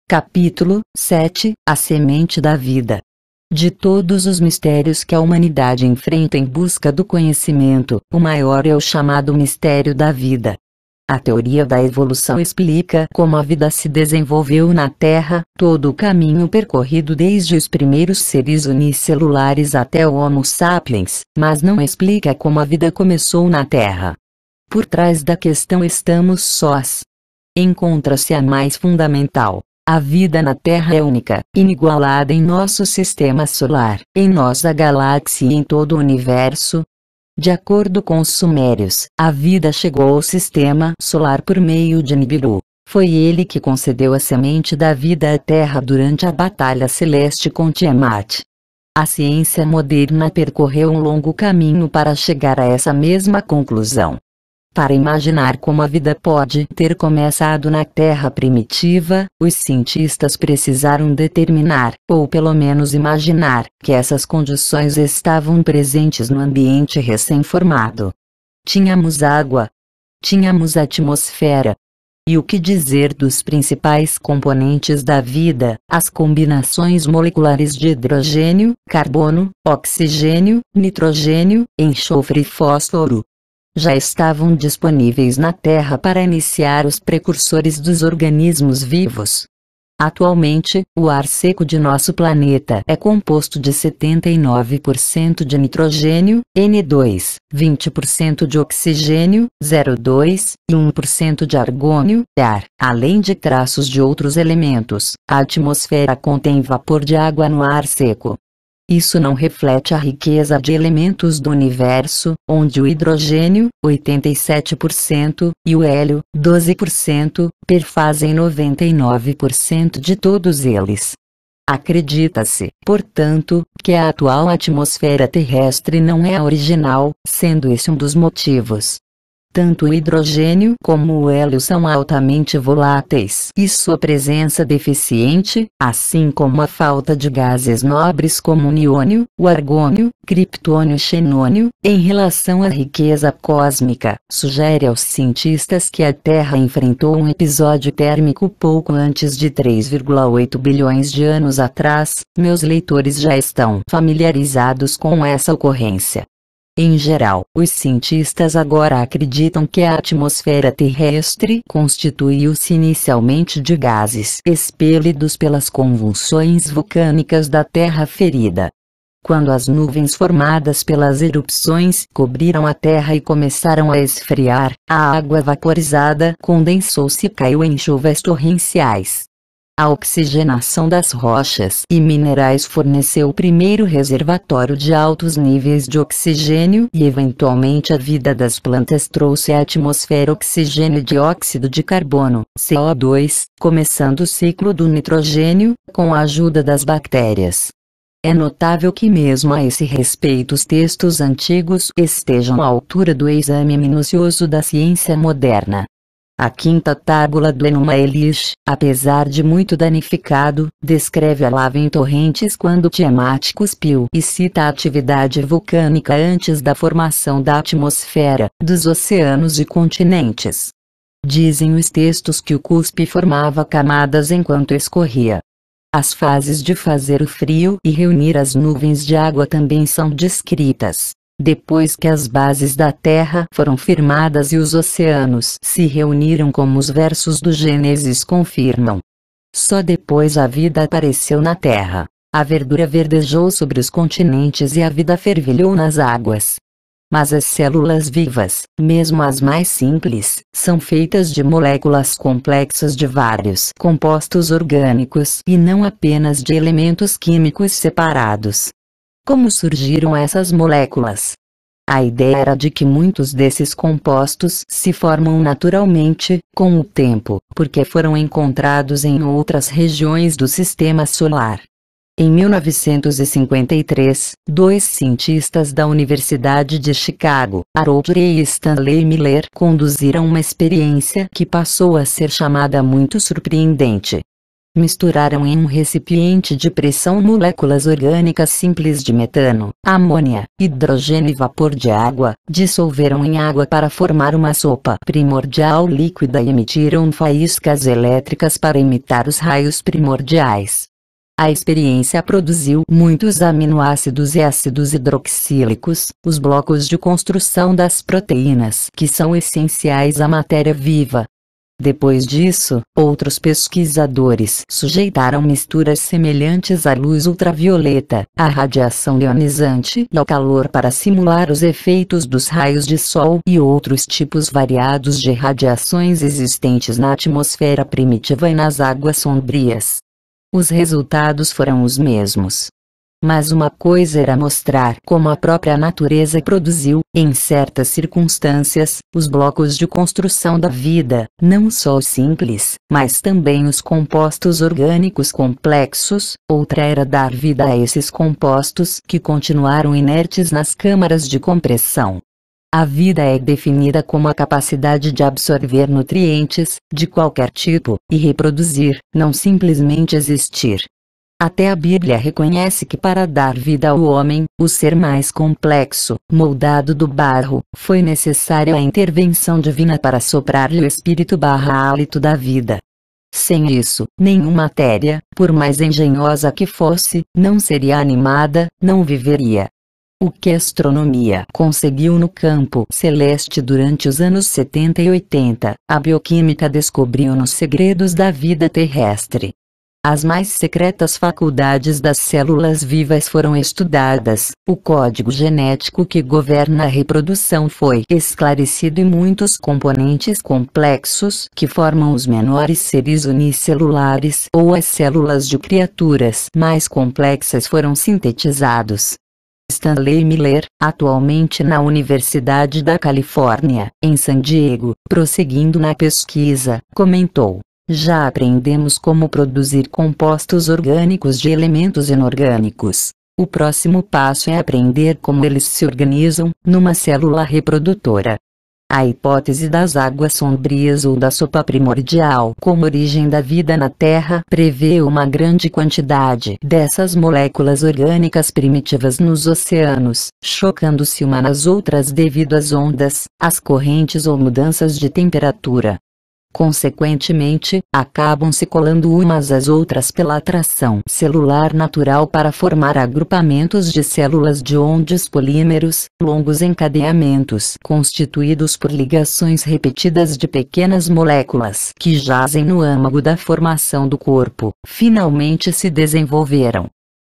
Capítulo 7 A Semente da Vida. De todos os mistérios que a humanidade enfrenta em busca do conhecimento, o maior é o chamado mistério da vida. A teoria da evolução explica como a vida se desenvolveu na Terra, todo o caminho percorrido desde os primeiros seres unicelulares até o Homo sapiens, mas não explica como a vida começou na Terra. Por trás da questão estamos sós. Encontra-se a mais fundamental. A vida na Terra é única, inigualada em nosso sistema solar, em nossa galáxia e em todo o universo. De acordo com os sumérios, a vida chegou ao sistema solar por meio de Nibiru. Foi ele que concedeu a semente da vida à Terra durante a batalha celeste com Tiamat. A ciência moderna percorreu um longo caminho para chegar a essa mesma conclusão. Para imaginar como a vida pode ter começado na Terra primitiva, os cientistas precisaram determinar, ou pelo menos imaginar, que essas condições estavam presentes no ambiente recém-formado. Tínhamos água. Tínhamos atmosfera. E o que dizer dos principais componentes da vida, as combinações moleculares de hidrogênio, carbono, oxigênio, nitrogênio, enxofre e fósforo? Já estavam disponíveis na Terra para iniciar os precursores dos organismos vivos. Atualmente, o ar seco de nosso planeta é composto de 79% de nitrogênio, N2, 20% de oxigênio, 0,2, e 1% de argônio, ar, além de traços de outros elementos. A atmosfera contém vapor de água no ar seco. Isso não reflete a riqueza de elementos do universo, onde o hidrogênio, 87%, e o hélio, 12%, perfazem 99% de todos eles. Acredita-se, portanto, que a atual atmosfera terrestre não é a original, sendo esse um dos motivos. Tanto o hidrogênio como o hélio são altamente voláteis e sua presença deficiente, assim como a falta de gases nobres como o niônio, o argônio, criptônio e xenônio, em relação à riqueza cósmica, sugere aos cientistas que a Terra enfrentou um episódio térmico pouco antes de 3,8 bilhões de anos atrás. Meus leitores já estão familiarizados com essa ocorrência. Em geral, os cientistas agora acreditam que a atmosfera terrestre constituiu-se inicialmente de gases expelidos pelas convulsões vulcânicas da Terra ferida. Quando as nuvens formadas pelas erupções cobriram a Terra e começaram a esfriar, a água vaporizada condensou-se e caiu em chuvas torrenciais. A oxigenação das rochas e minerais forneceu o primeiro reservatório de altos níveis de oxigênio e eventualmente a vida das plantas trouxe à atmosfera oxigênio e dióxido de carbono, CO2, começando o ciclo do nitrogênio, com a ajuda das bactérias. É notável que mesmo a esse respeito os textos antigos estejam à altura do exame minucioso da ciência moderna. A quinta tábula do Enuma Elish, apesar de muito danificado, descreve a lava em torrentes quando Tiamat cuspiu e cita a atividade vulcânica antes da formação da atmosfera, dos oceanos e continentes. Dizem os textos que o cuspe formava camadas enquanto escorria. As fases de fazer o frio e reunir as nuvens de água também são descritas. Depois que as bases da Terra foram firmadas e os oceanos se reuniram como os versos do Gênesis confirmam. Só depois a vida apareceu na Terra. A verdura verdejou sobre os continentes e a vida fervilhou nas águas. Mas as células vivas, mesmo as mais simples, são feitas de moléculas complexas de vários compostos orgânicos e não apenas de elementos químicos separados. Como surgiram essas moléculas? A ideia era de que muitos desses compostos se formam naturalmente, com o tempo, porque foram encontrados em outras regiões do sistema solar. Em 1953, dois cientistas da Universidade de Chicago, Harold Urey e Stanley Miller, conduziram uma experiência que passou a ser chamada muito surpreendente. Misturaram em um recipiente de pressão moléculas orgânicas simples de metano, amônia, hidrogênio e vapor de água, dissolveram em água para formar uma sopa primordial líquida e emitiram faíscas elétricas para imitar os raios primordiais. A experiência produziu muitos aminoácidos e ácidos hidroxílicos, os blocos de construção das proteínas que são essenciais à matéria viva. Depois disso, outros pesquisadores sujeitaram misturas semelhantes à luz ultravioleta, à radiação ionizante e ao calor para simular os efeitos dos raios de sol e outros tipos variados de radiações existentes na atmosfera primitiva e nas águas sombrias. Os resultados foram os mesmos. Mas uma coisa era mostrar como a própria natureza produziu, em certas circunstâncias, os blocos de construção da vida, não só os simples, mas também os compostos orgânicos complexos. Outra era dar vida a esses compostos que continuaram inertes nas câmaras de compressão. A vida é definida como a capacidade de absorver nutrientes, de qualquer tipo, e reproduzir, não simplesmente existir. Até a Bíblia reconhece que para dar vida ao homem, o ser mais complexo, moldado do barro, foi necessária a intervenção divina para soprar-lhe o espírito/hálito da vida. Sem isso, nenhuma matéria, por mais engenhosa que fosse, não seria animada, não viveria. O que a astronomia conseguiu no campo celeste durante os anos 70 e 80, a bioquímica descobriu nos segredos da vida terrestre. As mais secretas faculdades das células vivas foram estudadas, o código genético que governa a reprodução foi esclarecido e muitos componentes complexos que formam os menores seres unicelulares ou as células de criaturas mais complexas foram sintetizados. Stanley Miller, atualmente na Universidade da Califórnia, em San Diego, prosseguindo na pesquisa, comentou: "Já aprendemos como produzir compostos orgânicos de elementos inorgânicos. O próximo passo é aprender como eles se organizam, numa célula reprodutora." A hipótese das águas sombrias ou da sopa primordial como origem da vida na Terra prevê uma grande quantidade dessas moléculas orgânicas primitivas nos oceanos, chocando-se uma nas outras devido às ondas, às correntes ou mudanças de temperatura. Consequentemente, acabam se colando umas às outras pela atração celular natural para formar agrupamentos de células de onde os polímeros, longos encadeamentos constituídos por ligações repetidas de pequenas moléculas que jazem no âmago da formação do corpo, finalmente se desenvolveram.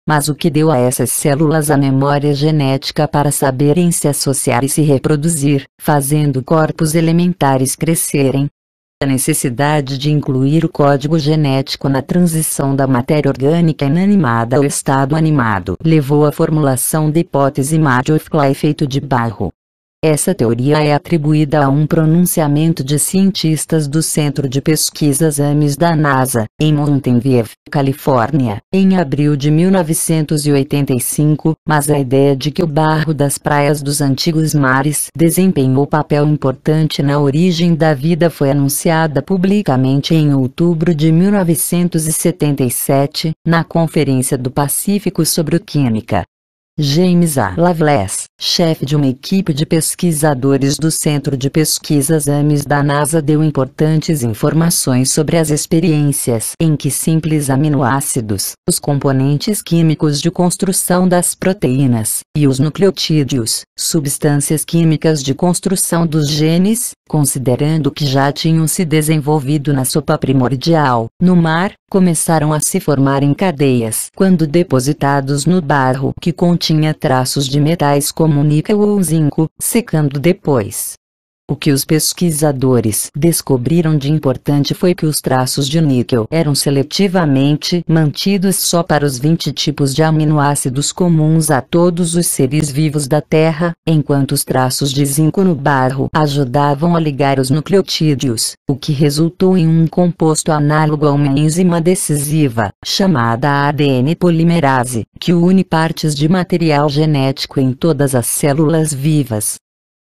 Mas o que deu a essas células a memória genética para saberem se associar e se reproduzir, fazendo corpos elementares crescerem? A necessidade de incluir o código genético na transição da matéria orgânica inanimada ao estado animado levou à formulação da hipótese Markov efeito de barro. Essa teoria é atribuída a um pronunciamento de cientistas do Centro de Pesquisas Ames da NASA, em Mountain View, Califórnia, em abril de 1985, mas a ideia de que o barro das praias dos antigos mares desempenhou papel importante na origem da vida foi anunciada publicamente em outubro de 1977, na Conferência do Pacífico sobre Química. James A. Loveless, chefe de uma equipe de pesquisadores do Centro de Pesquisas Ames da NASA, deu importantes informações sobre as experiências em que simples aminoácidos, os componentes químicos de construção das proteínas, e os nucleotídeos, substâncias químicas de construção dos genes, considerando que já tinham se desenvolvido na sopa primordial, no mar, começaram a se formar em cadeias quando depositados no barro que continha traços de metais como níquel ou zinco, secando depois. O que os pesquisadores descobriram de importante foi que os traços de níquel eram seletivamente mantidos só para os 20 tipos de aminoácidos comuns a todos os seres vivos da Terra, enquanto os traços de zinco no barro ajudavam a ligar os nucleotídeos, o que resultou em um composto análogo a uma enzima decisiva, chamada ADN polimerase, que une partes de material genético em todas as células vivas.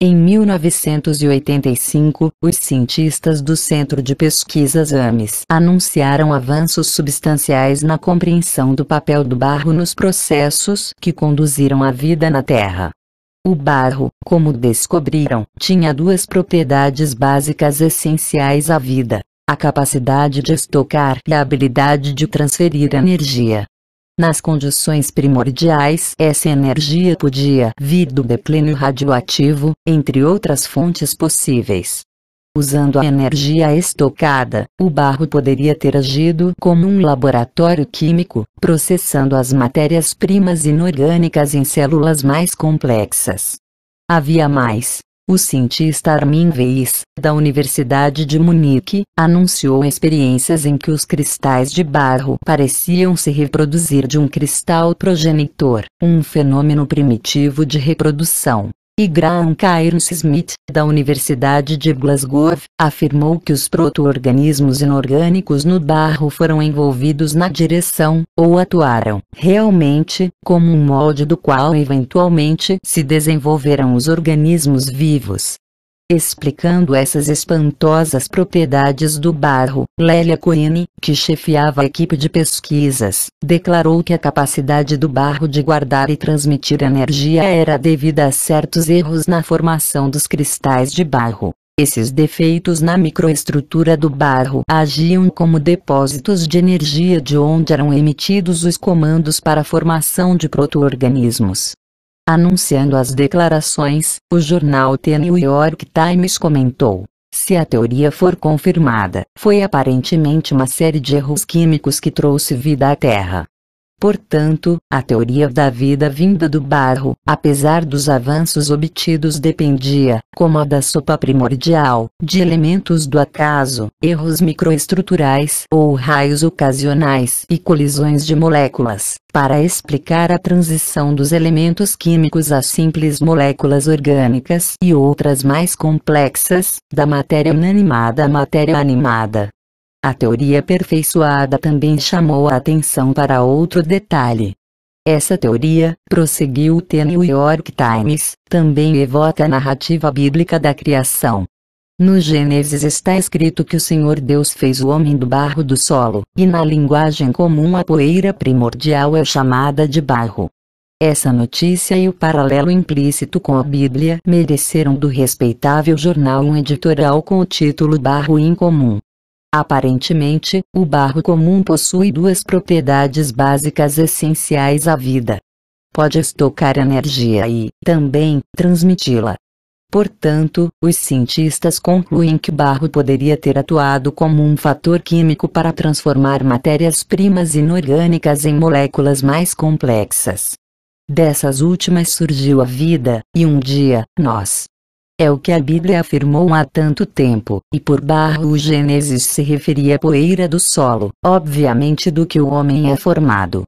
Em 1985, os cientistas do Centro de Pesquisas AMES anunciaram avanços substanciais na compreensão do papel do barro nos processos que conduziram a vida na Terra. O barro, como descobriram, tinha duas propriedades básicas essenciais à vida: a capacidade de estocar e a habilidade de transferir energia. Nas condições primordiais, essa energia podia vir do declínio radioativo, entre outras fontes possíveis. Usando a energia estocada, o barro poderia ter agido como um laboratório químico, processando as matérias-primas inorgânicas em células mais complexas. Havia mais. O cientista Armin Weiss, da Universidade de Munique, anunciou experiências em que os cristais de barro pareciam se reproduzir de um cristal progenitor, um fenômeno primitivo de reprodução. E Graham Cairns Smith, da Universidade de Glasgow, afirmou que os proto-organismos inorgânicos no barro foram envolvidos na direção, ou atuaram, realmente, como um molde do qual eventualmente se desenvolveram os organismos vivos. Explicando essas espantosas propriedades do barro, Lélia Coine, que chefiava a equipe de pesquisas, declarou que a capacidade do barro de guardar e transmitir energia era devida a certos erros na formação dos cristais de barro. Esses defeitos na microestrutura do barro agiam como depósitos de energia de onde eram emitidos os comandos para a formação de proto-organismos. Anunciando as declarações, o jornal The New York Times comentou: se a teoria for confirmada, foi aparentemente uma série de erros químicos que trouxe vida à Terra. Portanto, a teoria da vida vinda do barro, apesar dos avanços obtidos, dependia, como a da sopa primordial, de elementos do acaso, erros microestruturais ou raios ocasionais e colisões de moléculas, para explicar a transição dos elementos químicos a simples moléculas orgânicas e outras mais complexas, da matéria inanimada à matéria animada. A teoria aperfeiçoada também chamou a atenção para outro detalhe. Essa teoria, prosseguiu o The New York Times, também evoca a narrativa bíblica da criação. No Gênesis está escrito que o Senhor Deus fez o homem do barro do solo, e na linguagem comum a poeira primordial é chamada de barro. Essa notícia e o paralelo implícito com a Bíblia mereceram do respeitável jornal um editorial com o título Barro Incomum. Aparentemente, o barro comum possui duas propriedades básicas essenciais à vida. Pode estocar energia e, também, transmiti-la. Portanto, os cientistas concluem que o barro poderia ter atuado como um fator químico para transformar matérias-primas inorgânicas em moléculas mais complexas. Dessas últimas surgiu a vida, e um dia, nós. É o que a Bíblia afirmou há tanto tempo, e por barro o Gênesis se referia à poeira do solo, obviamente do que o homem é formado.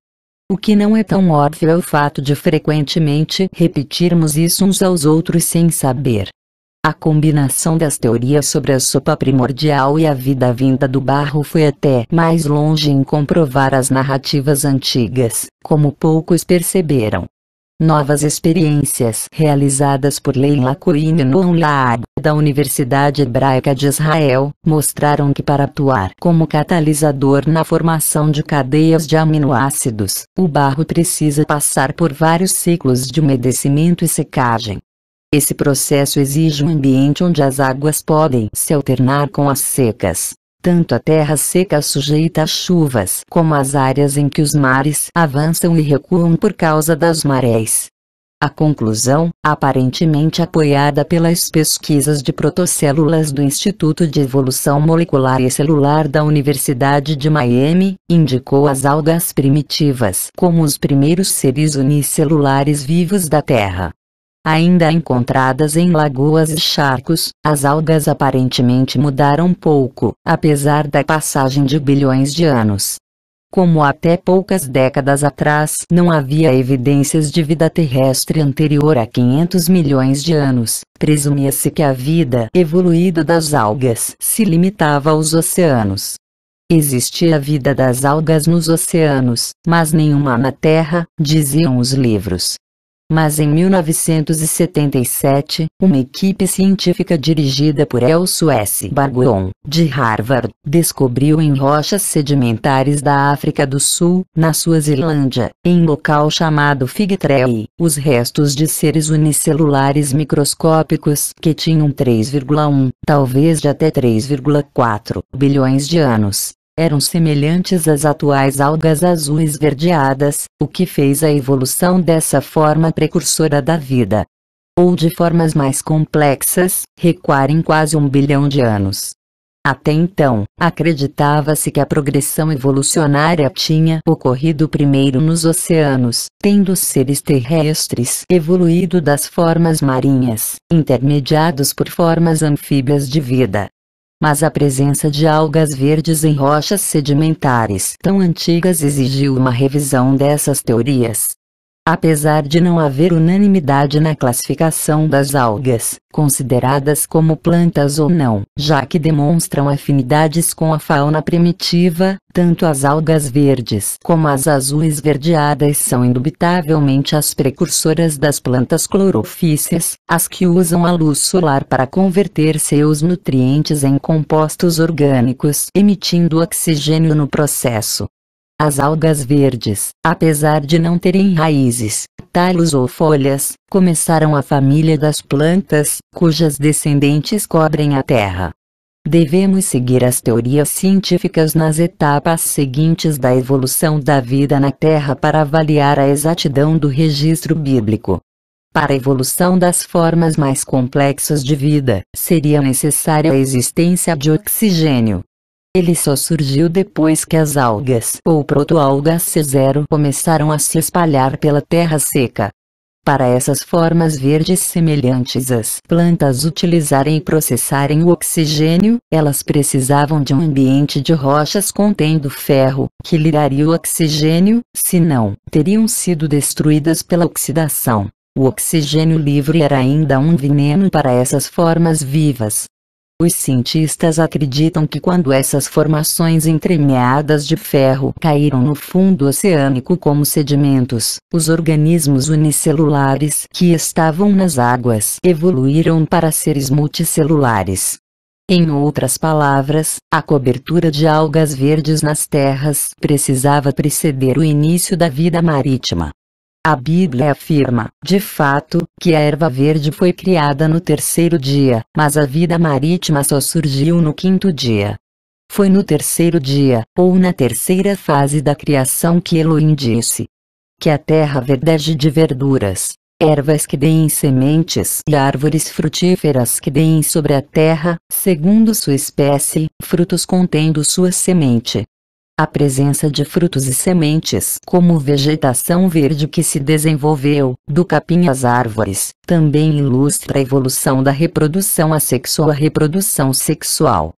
O que não é tão óbvio é o fato de frequentemente repetirmos isso uns aos outros sem saber. A combinação das teorias sobre a sopa primordial e a vida vinda do barro foi até mais longe em comprovar as narrativas antigas, como poucos perceberam. Novas experiências realizadas por Leila Coine Noam Laab, da Universidade Hebraica de Israel, mostraram que para atuar como catalisador na formação de cadeias de aminoácidos, o barro precisa passar por vários ciclos de umedecimento e secagem. Esse processo exige um ambiente onde as águas podem se alternar com as secas. Tanto a terra seca sujeita às chuvas, como as áreas em que os mares avançam e recuam por causa das marés. A conclusão, aparentemente apoiada pelas pesquisas de protocélulas do Instituto de Evolução Molecular e Celular da Universidade de Miami, indicou as algas primitivas como os primeiros seres unicelulares vivos da Terra. Ainda encontradas em lagoas e charcos, as algas aparentemente mudaram pouco, apesar da passagem de bilhões de anos. Como até poucas décadas atrás não havia evidências de vida terrestre anterior a 500 milhões de anos, presumia-se que a vida evoluída das algas se limitava aos oceanos. Existia vida das algas nos oceanos, mas nenhuma na Terra, diziam os livros. Mas em 1977, uma equipe científica dirigida por Elso S. Barghoorn, de Harvard, descobriu em rochas sedimentares da África do Sul, na Suazilândia, em local chamado Fig Tree, os restos de seres unicelulares microscópicos que tinham 3,1, talvez de até 3,4 bilhões de anos. Eram semelhantes às atuais algas azuis verdeadas, o que fez a evolução dessa forma precursora da vida. Ou de formas mais complexas, recuarem quase 1 bilhão de anos. Até então, acreditava-se que a progressão evolucionária tinha ocorrido primeiro nos oceanos, tendo seres terrestres evoluído das formas marinhas, intermediados por formas anfíbias de vida. Mas a presença de algas verdes em rochas sedimentares tão antigas exigiu uma revisão dessas teorias. Apesar de não haver unanimidade na classificação das algas, consideradas como plantas ou não, já que demonstram afinidades com a fauna primitiva, tanto as algas verdes como as azuis verdeadas são indubitavelmente as precursoras das plantas clorofíceas, as que usam a luz solar para converter seus nutrientes em compostos orgânicos, emitindo oxigênio no processo. As algas verdes, apesar de não terem raízes, talos ou folhas, começaram a família das plantas, cujas descendentes cobrem a Terra. Devemos seguir as teorias científicas nas etapas seguintes da evolução da vida na Terra para avaliar a exatidão do registro bíblico. Para a evolução das formas mais complexas de vida, seria necessária a existência de oxigênio. Ele só surgiu depois que as algas ou protoalgas C0 começaram a se espalhar pela terra seca. Para essas formas verdes semelhantes às plantas utilizarem e processarem o oxigênio, elas precisavam de um ambiente de rochas contendo ferro, que lhe daria o oxigênio, senão, teriam sido destruídas pela oxidação. O oxigênio livre era ainda um veneno para essas formas vivas. Os cientistas acreditam que quando essas formações entremeadas de ferro caíram no fundo oceânico como sedimentos, os organismos unicelulares que estavam nas águas evoluíram para seres multicelulares. Em outras palavras, a cobertura de algas verdes nas terras precisava preceder o início da vida marítima. A Bíblia afirma, de fato, que a erva verde foi criada no terceiro dia, mas a vida marítima só surgiu no quinto dia. Foi no terceiro dia, ou na terceira fase da criação que Elohim disse que a terra verdeje de verduras, ervas que deem sementes e árvores frutíferas que deem sobre a terra, segundo sua espécie, frutos contendo sua semente. A presença de frutos e sementes, como vegetação verde que se desenvolveu, do capim às árvores, também ilustra a evolução da reprodução assexual à reprodução sexual.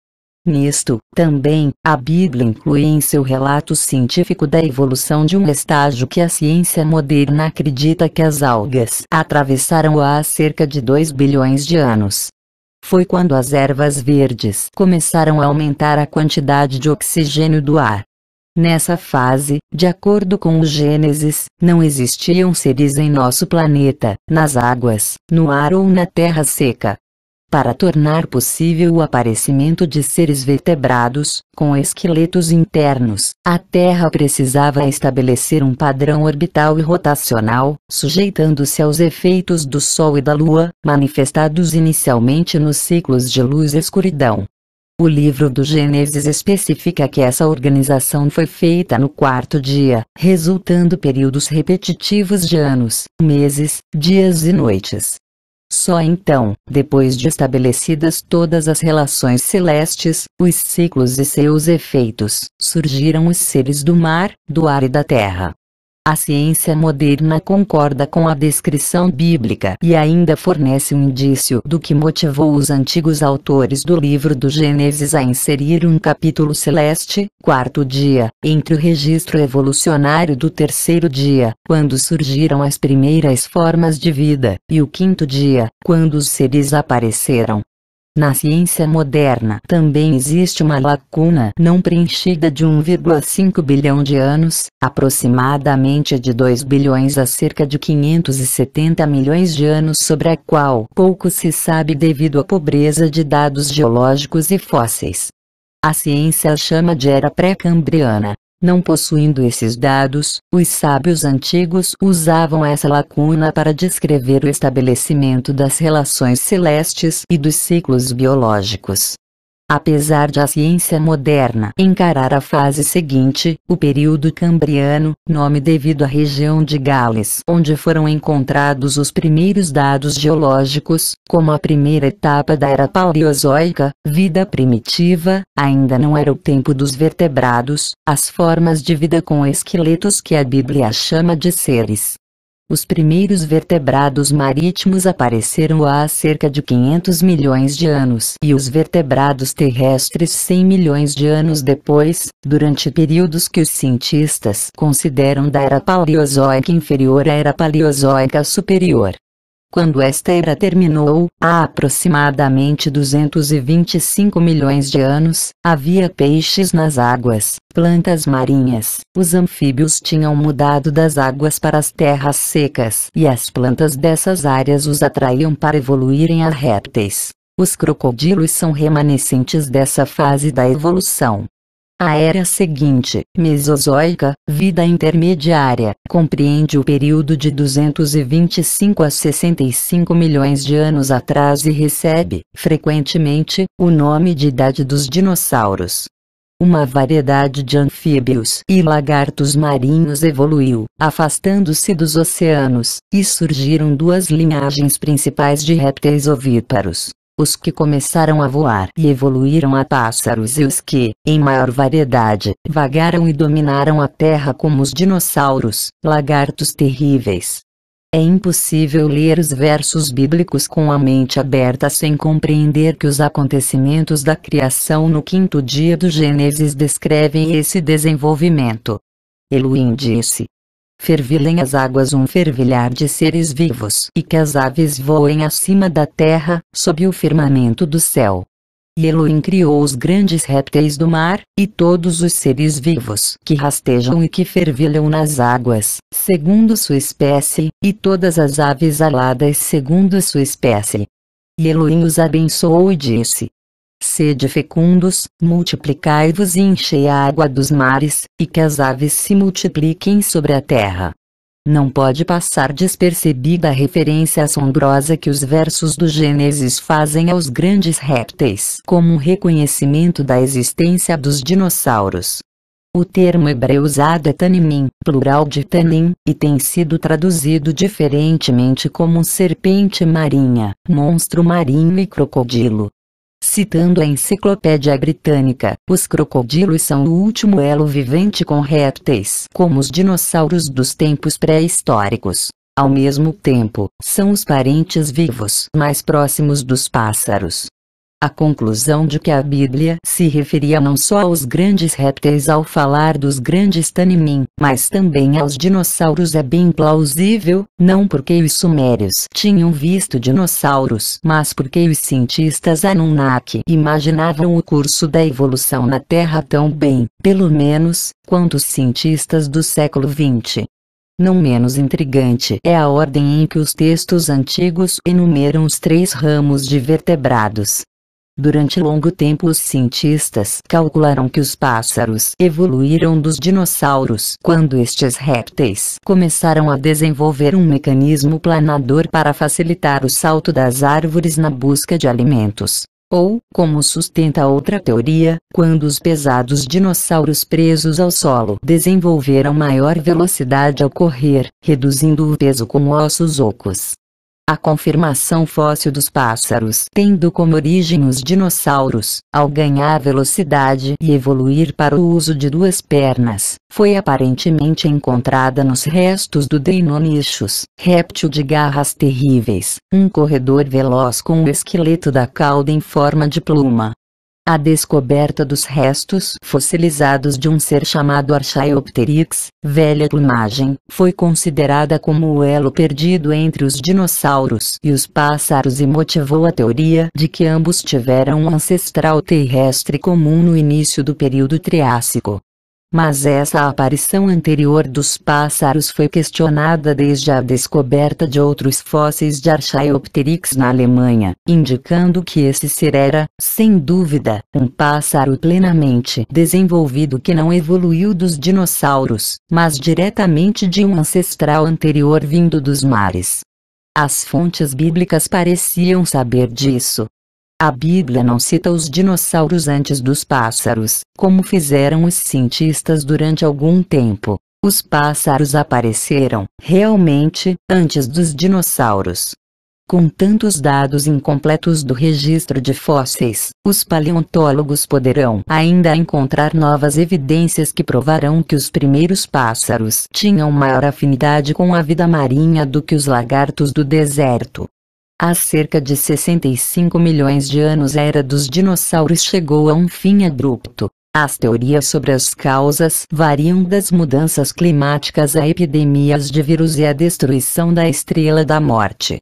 Nisto, também, a Bíblia inclui em seu relato científico da evolução de um estágio que a ciência moderna acredita que as algas atravessaram há cerca de 2 bilhões de anos. Foi quando as ervas verdes começaram a aumentar a quantidade de oxigênio do ar. Nessa fase, de acordo com o Gênesis, não existiam seres em nosso planeta, nas águas, no ar ou na terra seca. Para tornar possível o aparecimento de seres vertebrados, com esqueletos internos, a Terra precisava estabelecer um padrão orbital e rotacional, sujeitando-se aos efeitos do Sol e da Lua, manifestados inicialmente nos ciclos de luz e escuridão. O livro do Gênesis especifica que essa organização foi feita no quarto dia, resultando períodos repetitivos de anos, meses, dias e noites. Só então, depois de estabelecidas todas as relações celestes, os ciclos e seus efeitos, surgiram os seres do mar, do ar e da terra. A ciência moderna concorda com a descrição bíblica e ainda fornece um indício do que motivou os antigos autores do livro do Gênesis a inserir um capítulo celeste, quarto dia, entre o registro evolucionário do terceiro dia, quando surgiram as primeiras formas de vida, e o quinto dia, quando os seres apareceram. Na ciência moderna também existe uma lacuna não preenchida de 1,5 bilhão de anos, aproximadamente de 2 bilhões a cerca de 570 milhões de anos, sobre a qual pouco se sabe devido à pobreza de dados geológicos e fósseis. A ciência a chama de Era Pré-Cambriana. Não possuindo esses dados, os sábios antigos usavam essa lacuna para descrever o estabelecimento das relações celestes e dos ciclos biológicos. Apesar de a ciência moderna encarar a fase seguinte, o período cambriano, nome devido à região de Gales onde foram encontrados os primeiros dados geológicos, como a primeira etapa da Era Paleozoica, vida primitiva, ainda não era o tempo dos vertebrados, as formas de vida com esqueletos que a Bíblia chama de seres. Os primeiros vertebrados marítimos apareceram há cerca de 500 milhões de anos e os vertebrados terrestres 100 milhões de anos depois, durante períodos que os cientistas consideram da Era Paleozoica inferior à Era Paleozoica superior. Quando esta era terminou, há aproximadamente 225 milhões de anos, havia peixes nas águas, plantas marinhas, os anfíbios tinham mudado das águas para as terras secas e as plantas dessas áreas os atraíam para evoluírem a répteis. Os crocodilos são remanescentes dessa fase da evolução. A era seguinte, Mesozoica, vida intermediária, compreende o período de 225 a 65 milhões de anos atrás e recebe, frequentemente, o nome de Idade dos Dinossauros. Uma variedade de anfíbios e lagartos marinhos evoluiu, afastando-se dos oceanos, e surgiram duas linhagens principais de répteis ovíparos. Os que começaram a voar e evoluíram a pássaros e os que, em maior variedade, vagaram e dominaram a terra como os dinossauros, lagartos terríveis. É impossível ler os versos bíblicos com a mente aberta sem compreender que os acontecimentos da criação no quinto dia do Gênesis descrevem esse desenvolvimento. Elohim disse: fervilhem as águas um fervilhar de seres vivos, e que as aves voem acima da terra, sob o firmamento do céu. E Elohim criou os grandes répteis do mar, e todos os seres vivos que rastejam e que fervilham nas águas, segundo sua espécie, e todas as aves aladas segundo sua espécie. E Elohim os abençoou e disse: sede fecundos, multiplicai-vos e enchei a água dos mares, e que as aves se multipliquem sobre a terra. Não pode passar despercebida a referência assombrosa que os versos do Gênesis fazem aos grandes répteis como um reconhecimento da existência dos dinossauros. O termo hebreu usado é tanimim, plural de tanim, e tem sido traduzido diferentemente como serpente marinha, monstro marinho e crocodilo. Citando a Enciclopédia Britânica, os crocodilos são o último elo vivente com répteis, como os dinossauros dos tempos pré-históricos. Ao mesmo tempo, são os parentes vivos mais próximos dos pássaros. A conclusão de que a Bíblia se referia não só aos grandes répteis ao falar dos grandes tanimim, mas também aos dinossauros é bem plausível, não porque os sumérios tinham visto dinossauros, mas porque os cientistas Anunnaki imaginavam o curso da evolução na Terra tão bem, pelo menos, quanto os cientistas do século XX. Não menos intrigante é a ordem em que os textos antigos enumeram os 3 ramos de vertebrados. Durante longo tempo os cientistas calcularam que os pássaros evoluíram dos dinossauros quando estes répteis começaram a desenvolver um mecanismo planador para facilitar o salto das árvores na busca de alimentos. Ou, como sustenta outra teoria, quando os pesados dinossauros presos ao solo desenvolveram maior velocidade ao correr, reduzindo o peso com ossos ocos. A confirmação fóssil dos pássaros, tendo como origem os dinossauros, ao ganhar velocidade e evoluir para o uso de 2 pernas, foi aparentemente encontrada nos restos do Deinonychus, réptil de garras terríveis, um corredor veloz com o esqueleto da cauda em forma de pluma. A descoberta dos restos fossilizados de um ser chamado Archaeopteryx, velha plumagem, foi considerada como o elo perdido entre os dinossauros e os pássaros e motivou a teoria de que ambos tiveram um ancestral terrestre comum no início do período Triássico. Mas essa aparição anterior dos pássaros foi questionada desde a descoberta de outros fósseis de Archaeopteryx na Alemanha, indicando que esse ser era, sem dúvida, um pássaro plenamente desenvolvido que não evoluiu dos dinossauros, mas diretamente de um ancestral anterior vindo dos mares. As fontes bíblicas pareciam saber disso. A Bíblia não cita os dinossauros antes dos pássaros, como fizeram os cientistas durante algum tempo. Os pássaros apareceram, realmente, antes dos dinossauros. Com tantos dados incompletos do registro de fósseis, os paleontólogos poderão ainda encontrar novas evidências que provarão que os primeiros pássaros tinham maior afinidade com a vida marinha do que os lagartos do deserto. Há cerca de 65 milhões de anos a era dos dinossauros chegou a um fim abrupto. As teorias sobre as causas variam das mudanças climáticas a epidemias de vírus e a destruição da Estrela da Morte.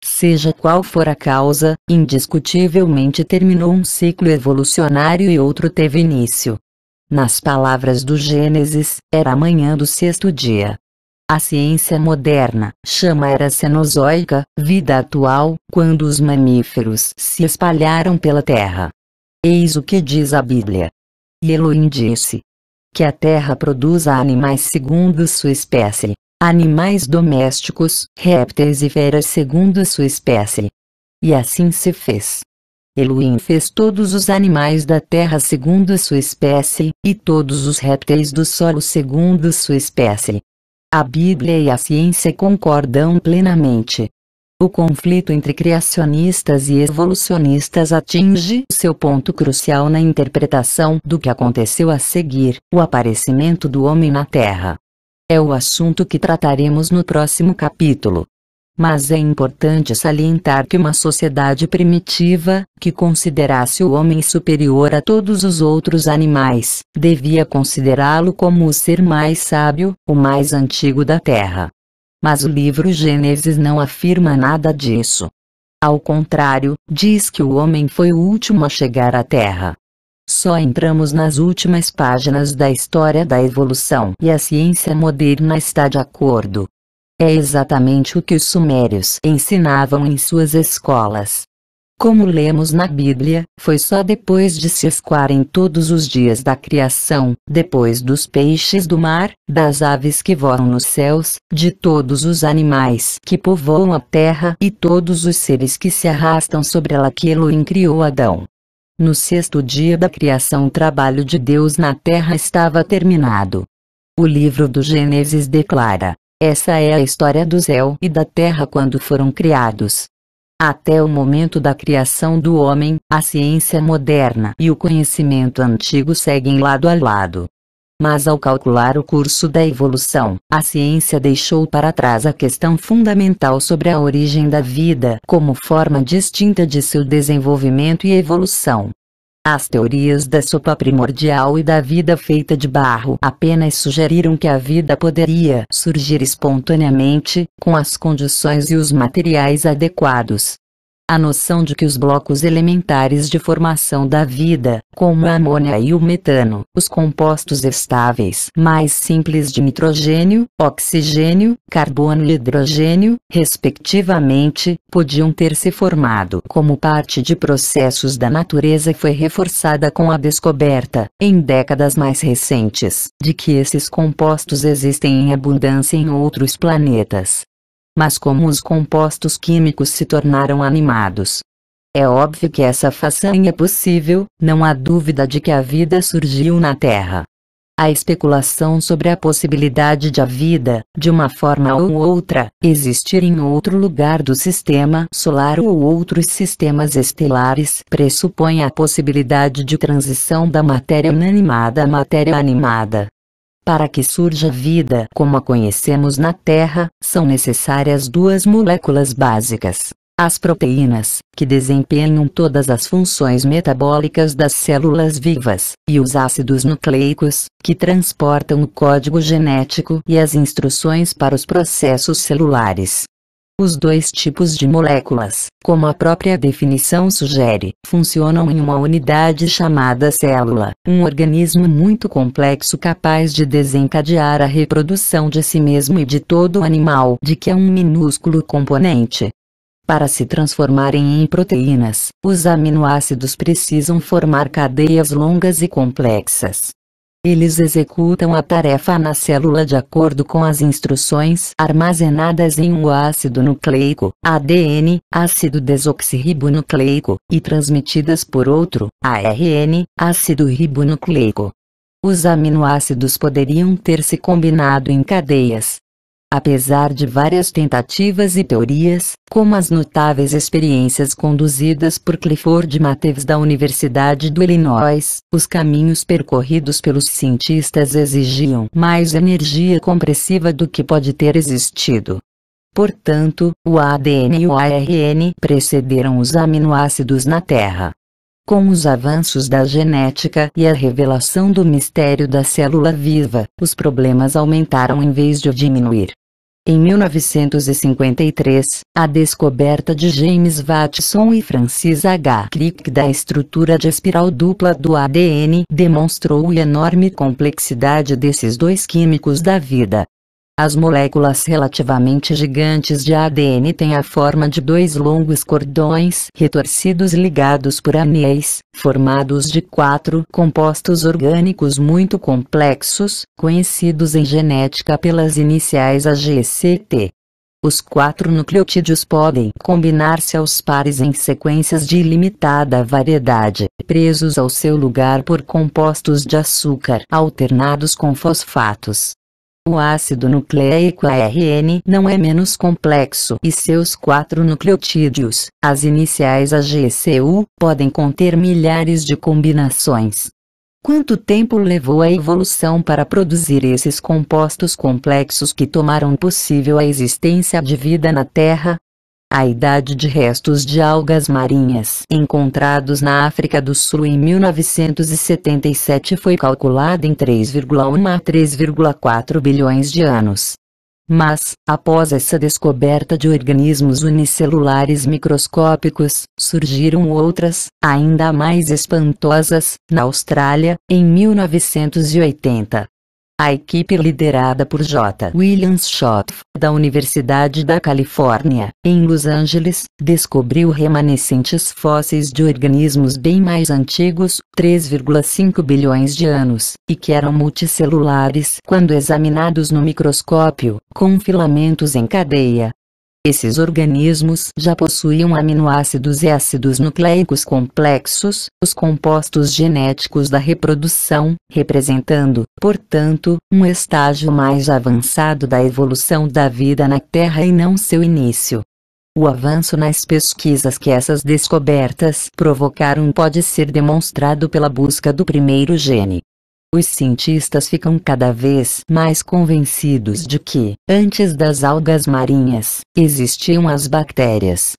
Seja qual for a causa, indiscutivelmente terminou um ciclo evolucionário e outro teve início. Nas palavras do Gênesis, era a manhã do sexto dia. A ciência moderna chama a era Cenozoica, vida atual, quando os mamíferos se espalharam pela terra. Eis o que diz a Bíblia. E Elohim disse: que a terra produza animais segundo sua espécie, animais domésticos, répteis e feras segundo sua espécie. E assim se fez. Elohim fez todos os animais da terra segundo sua espécie, e todos os répteis do solo segundo sua espécie. A Bíblia e a ciência concordam plenamente. O conflito entre criacionistas e evolucionistas atinge seu ponto crucial na interpretação do que aconteceu a seguir, o aparecimento do homem na Terra. É o assunto que trataremos no próximo capítulo. Mas é importante salientar que uma sociedade primitiva, que considerasse o homem superior a todos os outros animais, devia considerá-lo como o ser mais sábio, o mais antigo da Terra. Mas o livro Gênesis não afirma nada disso. Ao contrário, diz que o homem foi o último a chegar à Terra. Só entramos nas últimas páginas da história da evolução e a ciência moderna está de acordo. É exatamente o que os sumérios ensinavam em suas escolas. Como lemos na Bíblia, foi só depois de se escoarem todos os dias da criação, depois dos peixes do mar, das aves que voam nos céus, de todos os animais que povoam a terra e todos os seres que se arrastam sobre ela que Elohim criou Adão. No sexto dia da criação o trabalho de Deus na terra estava terminado. O livro do Gênesis declara: essa é a história do céu e da terra quando foram criados. Até o momento da criação do homem, a ciência moderna e o conhecimento antigo seguem lado a lado. Mas ao calcular o curso da evolução, a ciência deixou para trás a questão fundamental sobre a origem da vida como forma distinta de seu desenvolvimento e evolução. As teorias da sopa primordial e da vida feita de barro apenas sugeriram que a vida poderia surgir espontaneamente, com as condições e os materiais adequados. A noção de que os blocos elementares de formação da vida, como a amônia e o metano, os compostos estáveis mais simples de nitrogênio, oxigênio, carbono e hidrogênio, respectivamente, podiam ter se formado como parte de processos da natureza foi reforçada com a descoberta, em décadas mais recentes, de que esses compostos existem em abundância em outros planetas. Mas como os compostos químicos se tornaram animados? É óbvio que essa façanha é possível, não há dúvida de que a vida surgiu na Terra. A especulação sobre a possibilidade de a vida, de uma forma ou outra, existir em outro lugar do sistema solar ou outros sistemas estelares pressupõe a possibilidade de transição da matéria inanimada à matéria animada. Para que surja vida como a conhecemos na Terra, são necessárias duas moléculas básicas: As proteínas, que desempenham todas as funções metabólicas das células vivas, e os ácidos nucleicos, que transportam o código genético e as instruções para os processos celulares. Os dois tipos de moléculas, como a própria definição sugere, funcionam em uma unidade chamada célula, um organismo muito complexo capaz de desencadear a reprodução de si mesmo e de todo o animal de que é um minúsculo componente. Para se transformarem em proteínas, os aminoácidos precisam formar cadeias longas e complexas. Eles executam a tarefa na célula de acordo com as instruções armazenadas em um ácido nucleico, ADN, ácido desoxirribonucleico, e transmitidas por outro, ARN, ácido ribonucleico. Os aminoácidos poderiam ter se combinado em cadeias. Apesar de várias tentativas e teorias, como as notáveis experiências conduzidas por Clifford Matthews da Universidade do Illinois, os caminhos percorridos pelos cientistas exigiam mais energia compressiva do que pode ter existido. Portanto, o ADN e o ARN precederam os aminoácidos na Terra. Com os avanços da genética e a revelação do mistério da célula viva, os problemas aumentaram em vez de diminuir. Em 1953, a descoberta de James Watson e Francis H. Crick da estrutura de espiral dupla do ADN demonstrou a enorme complexidade desses dois químicos da vida. As moléculas relativamente gigantes de ADN têm a forma de dois longos cordões retorcidos ligados por anéis, formados de 4 compostos orgânicos muito complexos, conhecidos em genética pelas iniciais AGCT. Os 4 nucleotídeos podem combinar-se aos pares em sequências de ilimitada variedade, presos ao seu lugar por compostos de açúcar alternados com fosfatos. O ácido nucleico ARN não é menos complexo e seus 4 nucleotídeos, as iniciais AGCU, podem conter milhares de combinações. Quanto tempo levou a evolução para produzir esses compostos complexos que tomaram possível a existência de vida na Terra? A idade de restos de algas marinhas encontrados na África do Sul em 1977 foi calculada em 3,1 a 3,4 bilhões de anos. Mas, após essa descoberta de organismos unicelulares microscópicos, surgiram outras, ainda mais espantosas, na Austrália, em 1980. A equipe liderada por J. William Schopf, da Universidade da Califórnia, em Los Angeles, descobriu remanescentes fósseis de organismos bem mais antigos, 3,5 bilhões de anos, e que eram multicelulares quando examinados no microscópio, com filamentos em cadeia. Esses organismos já possuíam aminoácidos e ácidos nucleicos complexos, os compostos genéticos da reprodução, representando, portanto, um estágio mais avançado da evolução da vida na Terra e não seu início. O avanço nas pesquisas que essas descobertas provocaram pode ser demonstrado pela busca do primeiro gene. Os cientistas ficam cada vez mais convencidos de que, antes das algas marinhas, existiam as bactérias.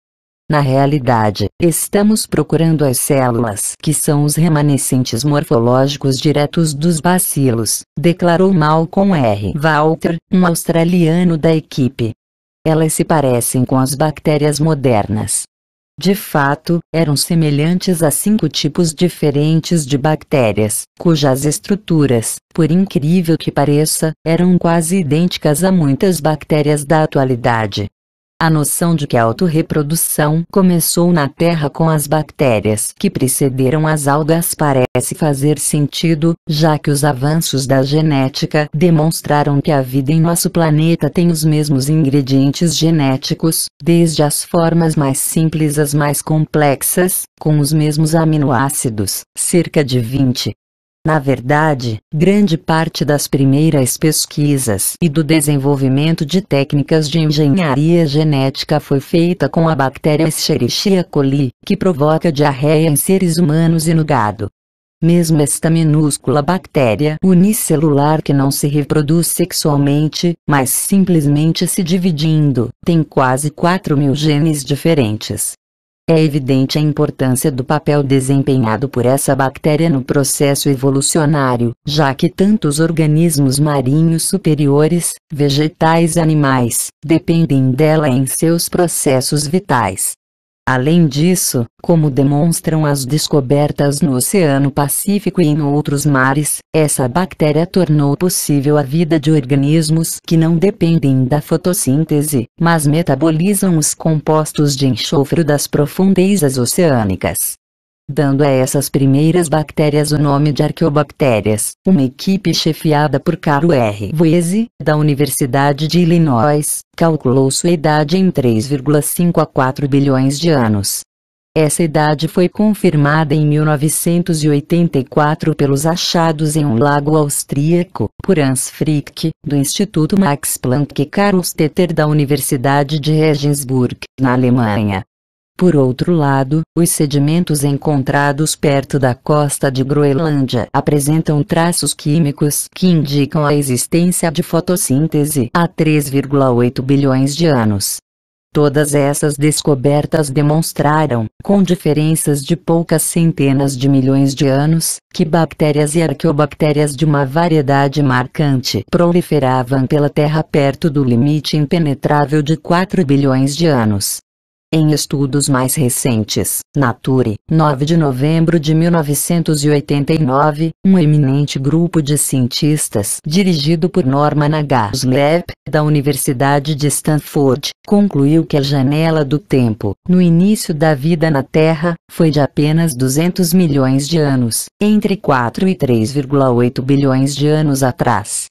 Na realidade, estamos procurando as células que são os remanescentes morfológicos diretos dos bacilos, declarou Malcolm R. Walter, um australiano da equipe. Elas se parecem com as bactérias modernas. De fato, eram semelhantes a 5 tipos diferentes de bactérias, cujas estruturas, por incrível que pareça, eram quase idênticas a muitas bactérias da atualidade. A noção de que a autorreprodução começou na Terra com as bactérias que precederam as algas parece fazer sentido, já que os avanços da genética demonstraram que a vida em nosso planeta tem os mesmos ingredientes genéticos, desde as formas mais simples às mais complexas, com os mesmos aminoácidos, cerca de 20. Na verdade, grande parte das primeiras pesquisas e do desenvolvimento de técnicas de engenharia genética foi feita com a bactéria Escherichia coli, que provoca diarreia em seres humanos e no gado. Mesmo esta minúscula bactéria unicelular que não se reproduz sexualmente, mas simplesmente se dividindo, tem quase 4.000 genes diferentes. É evidente a importância do papel desempenhado por essa bactéria no processo evolucionário, já que tantos organismos marinhos superiores, vegetais e animais, dependem dela em seus processos vitais. Além disso, como demonstram as descobertas no Oceano Pacífico e em outros mares, essa bactéria tornou possível a vida de organismos que não dependem da fotossíntese, mas metabolizam os compostos de enxofre das profundezas oceânicas, dando a essas primeiras bactérias o nome de arqueobactérias. Uma equipe chefiada por Carl R. Woese, da Universidade de Illinois, calculou sua idade em 3,5 a 4 bilhões de anos. Essa idade foi confirmada em 1984 pelos achados em um lago austríaco, por Hans Frick, do Instituto Max Planck, e Karl Stetter, da Universidade de Regensburg, na Alemanha. Por outro lado, os sedimentos encontrados perto da costa de Groenlândia apresentam traços químicos que indicam a existência de fotossíntese há 3,8 bilhões de anos. Todas essas descobertas demonstraram, com diferenças de poucas centenas de milhões de anos, que bactérias e arqueobactérias de uma variedade marcante proliferavam pela Terra perto do limite impenetrável de 4 bilhões de anos. Em estudos mais recentes, Nature, 9 de novembro de 1989, um eminente grupo de cientistas, dirigido por Norman H. Sleep, da Universidade de Stanford, concluiu que a janela do tempo, no início da vida na Terra, foi de apenas 200 milhões de anos, entre 4 e 3,8 bilhões de anos atrás.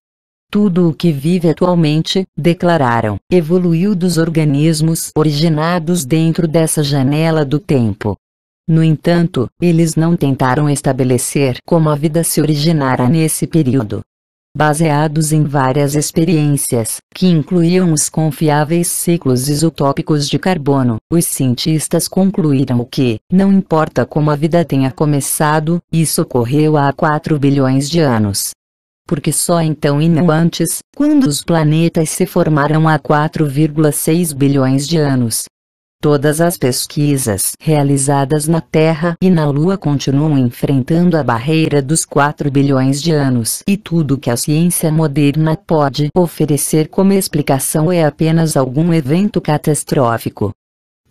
Tudo o que vive atualmente, declararam, evoluiu dos organismos originados dentro dessa janela do tempo. No entanto, eles não tentaram estabelecer como a vida se originara nesse período. Baseados em várias experiências, que incluíam os confiáveis ciclos isotópicos de carbono, os cientistas concluíram que, não importa como a vida tenha começado, isso ocorreu há 4 bilhões de anos. Porque só então e não antes, quando os planetas se formaram há 4,6 bilhões de anos. Todas as pesquisas realizadas na Terra e na Lua continuam enfrentando a barreira dos 4 bilhões de anos, e tudo que a ciência moderna pode oferecer como explicação é apenas algum evento catastrófico.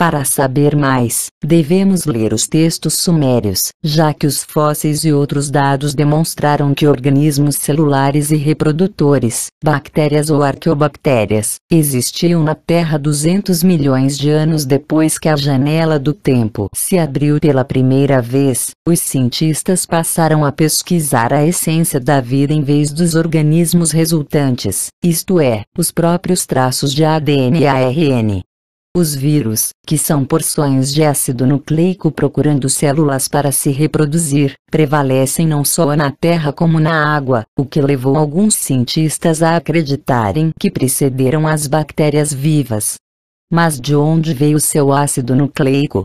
Para saber mais, devemos ler os textos sumérios, já que os fósseis e outros dados demonstraram que organismos celulares e reprodutores, bactérias ou arqueobactérias, existiam na Terra 200 milhões de anos depois que a janela do tempo se abriu pela primeira vez. Os cientistas passaram a pesquisar a essência da vida em vez dos organismos resultantes, isto é, os próprios traços de ADN e ARN. Os vírus, que são porções de ácido nucleico procurando células para se reproduzir, prevalecem não só na Terra como na água, o que levou alguns cientistas a acreditarem que precederam as bactérias vivas. Mas de onde veio seu ácido nucleico?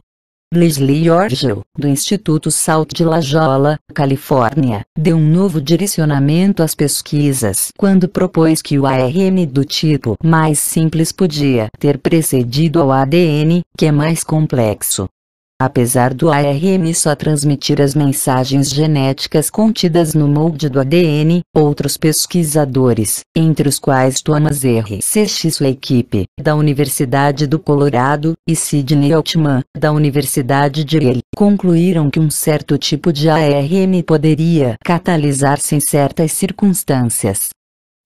Leslie Orgel, do Instituto Salk de La Jolla, Califórnia, deu um novo direcionamento às pesquisas quando propôs que o ARN do tipo mais simples podia ter precedido ao ADN, que é mais complexo. Apesar do ARN só transmitir as mensagens genéticas contidas no molde do ADN, outros pesquisadores, entre os quais Thomas R. Sech e sua equipe, da Universidade do Colorado, e Sidney Altman, da Universidade de Yale, concluíram que um certo tipo de ARN poderia catalisar-se em certas circunstâncias.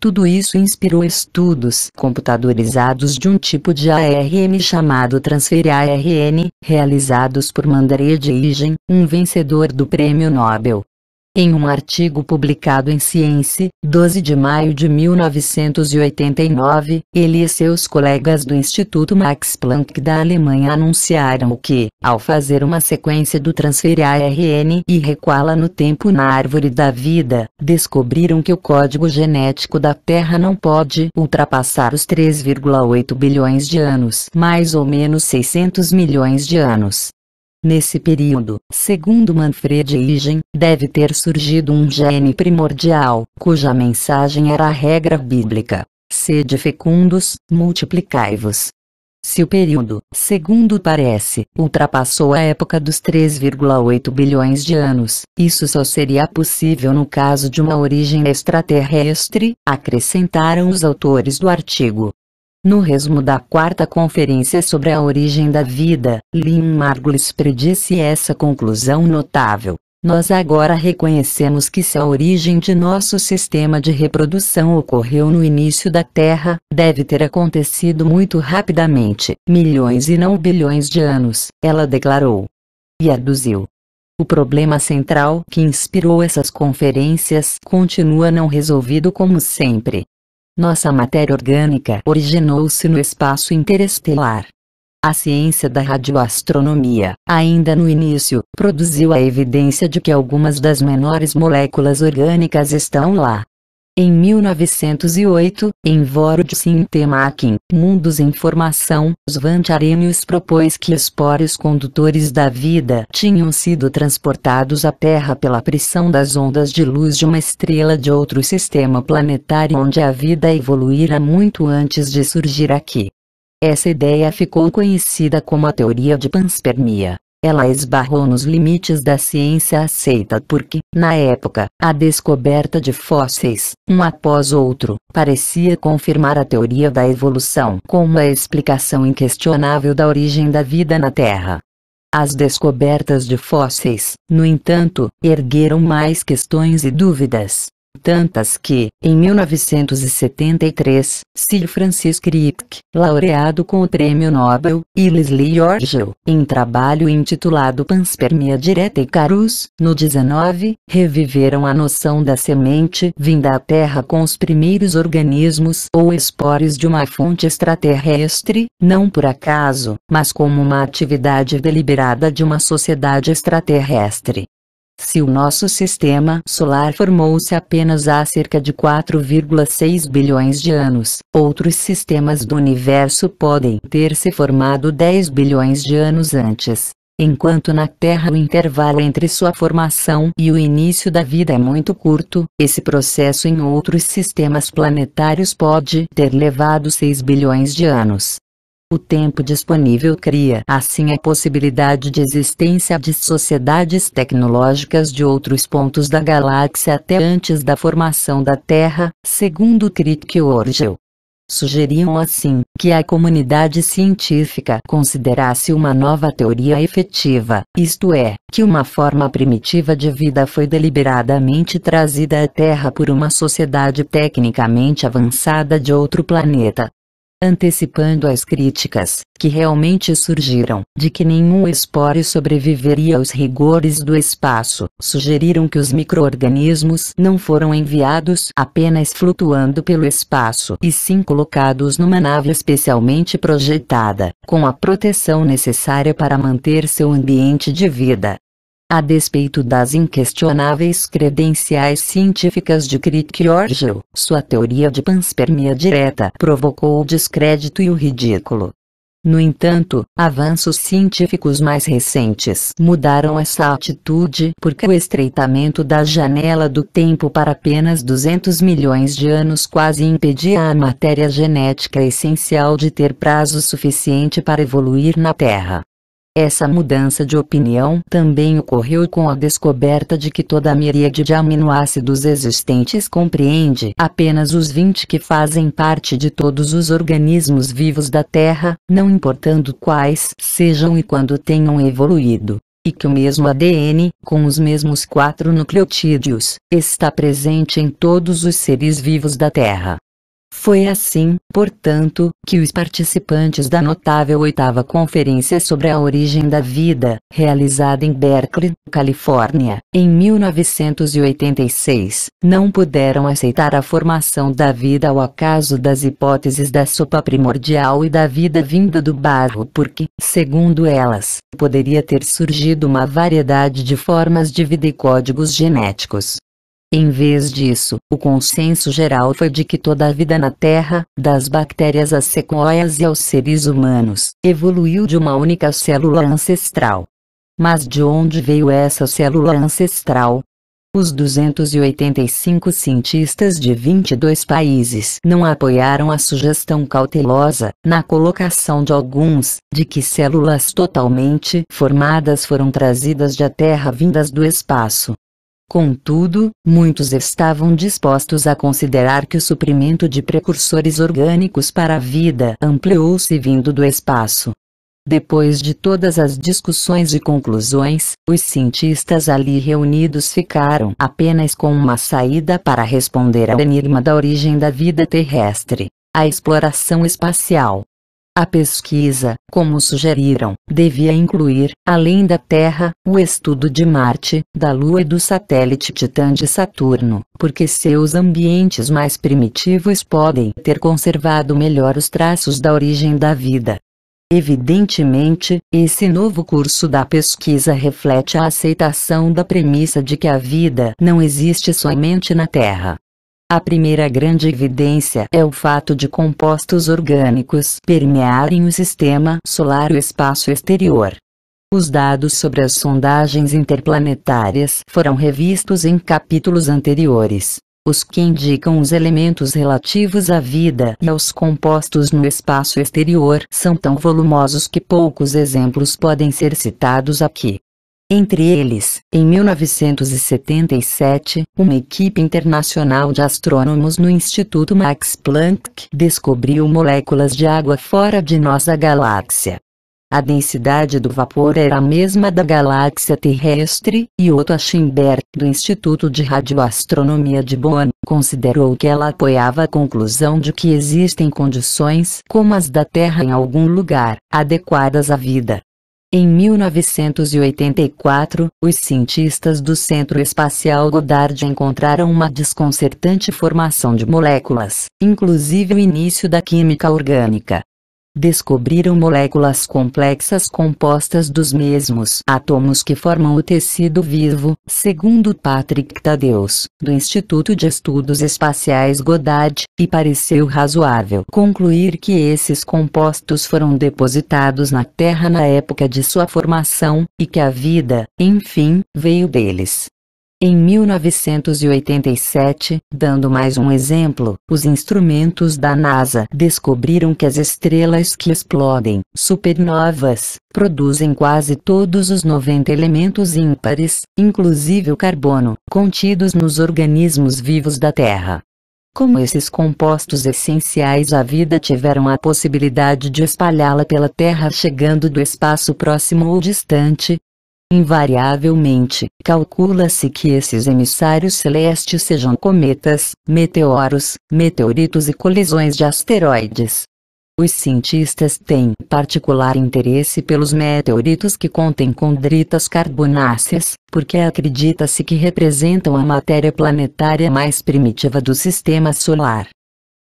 Tudo isso inspirou estudos computadorizados de um tipo de ARN chamado transfer ARN, realizados por Mandared Egan, um vencedor do Prêmio Nobel. Em um artigo publicado em Science, 12 de maio de 1989, ele e seus colegas do Instituto Max Planck da Alemanha anunciaram que, ao fazer uma sequência do transfer ARN e recuá-la no tempo na árvore da vida, descobriram que o código genético da Terra não pode ultrapassar os 3,8 bilhões de anos, mais ou menos 600 milhões de anos. Nesse período, segundo Manfred Eigen, deve ter surgido um gene primordial, cuja mensagem era a regra bíblica: sede fecundos, multiplicai-vos. Se o período, segundo parece, ultrapassou a época dos 3,8 bilhões de anos, isso só seria possível no caso de uma origem extraterrestre, acrescentaram os autores do artigo. No resumo da quarta conferência sobre a origem da vida, Lynn Margulis predisse essa conclusão notável. Nós agora reconhecemos que se a origem de nosso sistema de reprodução ocorreu no início da Terra, deve ter acontecido muito rapidamente, milhões e não bilhões de anos, ela declarou. E aduziu. O problema central que inspirou essas conferências continua não resolvido como sempre. Nossa matéria orgânica originou-se no espaço interestelar. A ciência da radioastronomia, ainda no início, produziu a evidência de que algumas das menores moléculas orgânicas estão lá. Em 1908, em Vorod Sintemakin, Mundos em Formação, Svante Arrhenius propôs que espórios condutores da vida tinham sido transportados à Terra pela pressão das ondas de luz de uma estrela de outro sistema planetário onde a vida evoluíra muito antes de surgir aqui. Essa ideia ficou conhecida como a teoria de panspermia. Ela esbarrou nos limites da ciência aceita porque, na época, a descoberta de fósseis, um após outro, parecia confirmar a teoria da evolução como a explicação inquestionável da origem da vida na Terra. As descobertas de fósseis, no entanto, ergueram mais questões e dúvidas. Tantas que, em 1973, Sir Francis Crick, laureado com o Prêmio Nobel, e Leslie Yorgel, em trabalho intitulado Panspermia Direta Icarus, no 19, reviveram a noção da semente vinda à Terra com os primeiros organismos ou espórios de uma fonte extraterrestre, não por acaso, mas como uma atividade deliberada de uma sociedade extraterrestre. Se o nosso sistema solar formou-se apenas há cerca de 4,6 bilhões de anos, outros sistemas do universo podem ter se formado 10 bilhões de anos antes. Enquanto na Terra o intervalo entre sua formação e o início da vida é muito curto, esse processo em outros sistemas planetários pode ter levado 6 bilhões de anos. O tempo disponível cria assim a possibilidade de existência de sociedades tecnológicas de outros pontos da galáxia até antes da formação da Terra, segundo Crick e Yorgel. Sugeriam assim, que a comunidade científica considerasse uma nova teoria efetiva, isto é, que uma forma primitiva de vida foi deliberadamente trazida à Terra por uma sociedade tecnicamente avançada de outro planeta. Antecipando as críticas, que realmente surgiram, de que nenhum espório sobreviveria aos rigores do espaço, sugeriram que os micro-organismos não foram enviados apenas flutuando pelo espaço e sim colocados numa nave especialmente projetada, com a proteção necessária para manter seu ambiente de vida. A despeito das inquestionáveis credenciais científicas de Crick e Yorgel, sua teoria de panspermia direta provocou o descrédito e o ridículo. No entanto, avanços científicos mais recentes mudaram essa atitude porque o estreitamento da janela do tempo para apenas 200 milhões de anos quase impedia a matéria genética essencial de ter prazo suficiente para evoluir na Terra. Essa mudança de opinião também ocorreu com a descoberta de que toda a miríade de aminoácidos existentes compreende apenas os 20 que fazem parte de todos os organismos vivos da Terra, não importando quais sejam e quando tenham evoluído, e que o mesmo ADN, com os mesmos 4 nucleotídeos, está presente em todos os seres vivos da Terra. Foi assim, portanto, que os participantes da notável oitava Conferência sobre a Origem da Vida, realizada em Berkeley, Califórnia, em 1986, não puderam aceitar a formação da vida ao acaso das hipóteses da sopa primordial e da vida vinda do barro porque, segundo elas, poderia ter surgido uma variedade de formas de vida e códigos genéticos. Em vez disso, o consenso geral foi de que toda a vida na Terra, das bactérias às sequoias e aos seres humanos, evoluiu de uma única célula ancestral. Mas de onde veio essa célula ancestral? Os 285 cientistas de 22 países não apoiaram a sugestão cautelosa, na colocação de alguns, de que células totalmente formadas foram trazidas da Terra vindas do espaço. Contudo, muitos estavam dispostos a considerar que o suprimento de precursores orgânicos para a vida ampliou-se vindo do espaço. Depois de todas as discussões e conclusões, os cientistas ali reunidos ficaram apenas com uma saída para responder ao enigma da origem da vida terrestre: a exploração espacial. A pesquisa, como sugeriram, devia incluir, além da Terra, o estudo de Marte, da Lua e do satélite Titã de Saturno, porque seus ambientes mais primitivos podem ter conservado melhor os traços da origem da vida. Evidentemente, esse novo curso da pesquisa reflete a aceitação da premissa de que a vida não existe somente na Terra. A primeira grande evidência é o fato de compostos orgânicos permearem o sistema solar e o espaço exterior. Os dados sobre as sondagens interplanetárias foram revistos em capítulos anteriores. Os que indicam os elementos relativos à vida e aos compostos no espaço exterior são tão volumosos que poucos exemplos podem ser citados aqui. Entre eles, em 1977, uma equipe internacional de astrônomos no Instituto Max Planck descobriu moléculas de água fora de nossa galáxia. A densidade do vapor era a mesma da galáxia terrestre, e Otto Aschenberg, do Instituto de Radioastronomia de Bonn, considerou que ela apoiava a conclusão de que existem condições como as da Terra em algum lugar, adequadas à vida. Em 1984, os cientistas do Centro Espacial Goddard encontraram uma desconcertante formação de moléculas, inclusive o início da química orgânica. Descobriram moléculas complexas compostas dos mesmos átomos que formam o tecido vivo, segundo Patrick Thaddeus, do Instituto de Estudos Espaciais Goddard, e pareceu razoável concluir que esses compostos foram depositados na Terra na época de sua formação, e que a vida, enfim, veio deles. Em 1987, dando mais um exemplo, os instrumentos da NASA descobriram que as estrelas que explodem, supernovas, produzem quase todos os 90 elementos ímpares, inclusive o carbono, contidos nos organismos vivos da Terra. Como esses compostos essenciais à vida tiveram a possibilidade de espalhá-la pela Terra chegando do espaço próximo ou distante? Invariavelmente, calcula-se que esses emissários celestes sejam cometas, meteoros, meteoritos e colisões de asteroides. Os cientistas têm particular interesse pelos meteoritos que contêm condritas carbonáceas, porque acredita-se que representam a matéria planetária mais primitiva do Sistema Solar.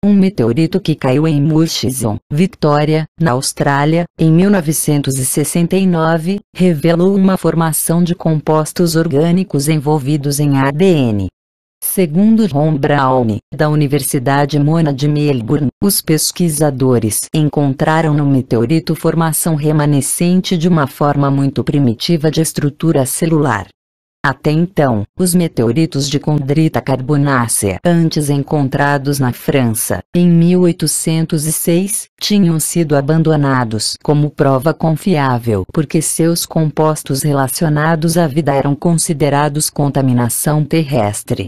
Um meteorito que caiu em Murchison, Victoria, na Austrália, em 1969, revelou uma formação de compostos orgânicos envolvidos em ADN. Segundo Ron Brown, da Universidade Mona de Melbourne, os pesquisadores encontraram no meteorito formação remanescente de uma forma muito primitiva de estrutura celular. Até então, os meteoritos de condrita carbonácea antes encontrados na França, em 1806, tinham sido abandonados como prova confiável porque seus compostos relacionados à vida eram considerados contaminação terrestre.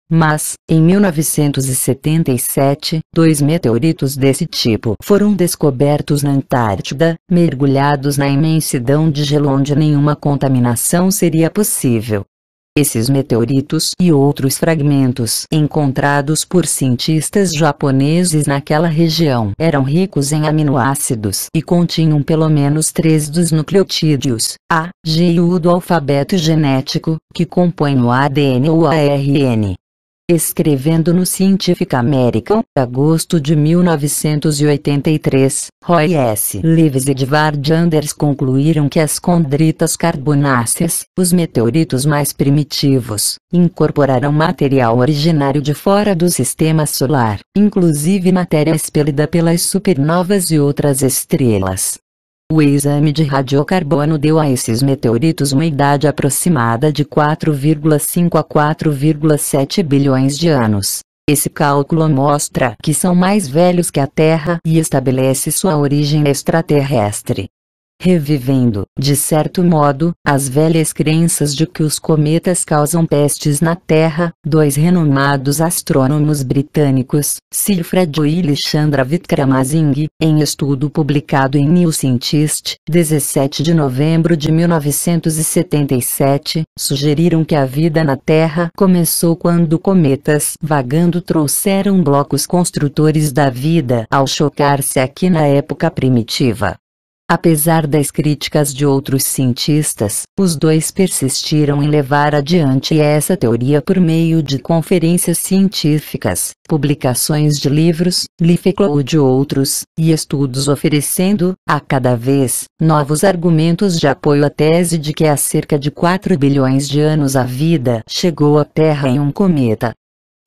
Mas, em 1977, 2 meteoritos desse tipo foram descobertos na Antártida, mergulhados na imensidão de gelo onde nenhuma contaminação seria possível. Esses meteoritos e outros fragmentos encontrados por cientistas japoneses naquela região eram ricos em aminoácidos e continham pelo menos 3 dos nucleotídeos A, G e U do alfabeto genético, que compõem o ADN ou ARN. Escrevendo no Scientific American, agosto de 1983, Roy S. Lewis e Edvard Anders concluíram que as condritas carbonáceas, os meteoritos mais primitivos, incorporaram material originário de fora do Sistema Solar, inclusive matéria expelida pelas supernovas e outras estrelas. O exame de radiocarbono deu a esses meteoritos uma idade aproximada de 4,5 a 4,7 bilhões de anos. Esse cálculo mostra que são mais velhos que a Terra e estabelece sua origem extraterrestre, revivendo, de certo modo, as velhas crenças de que os cometas causam pestes na Terra. Dois renomados astrônomos britânicos, Sir Fred Hoyle e Chandra Wickramasinghe, em estudo publicado em New Scientist, 17 de novembro de 1977, sugeriram que a vida na Terra começou quando cometas vagando trouxeram blocos construtores da vida ao chocar-se aqui na época primitiva. Apesar das críticas de outros cientistas, os dois persistiram em levar adiante essa teoria por meio de conferências científicas, publicações de livros, Lifeclow de outros, e estudos oferecendo, a cada vez, novos argumentos de apoio à tese de que há cerca de 4 bilhões de anos a vida chegou à Terra em um cometa.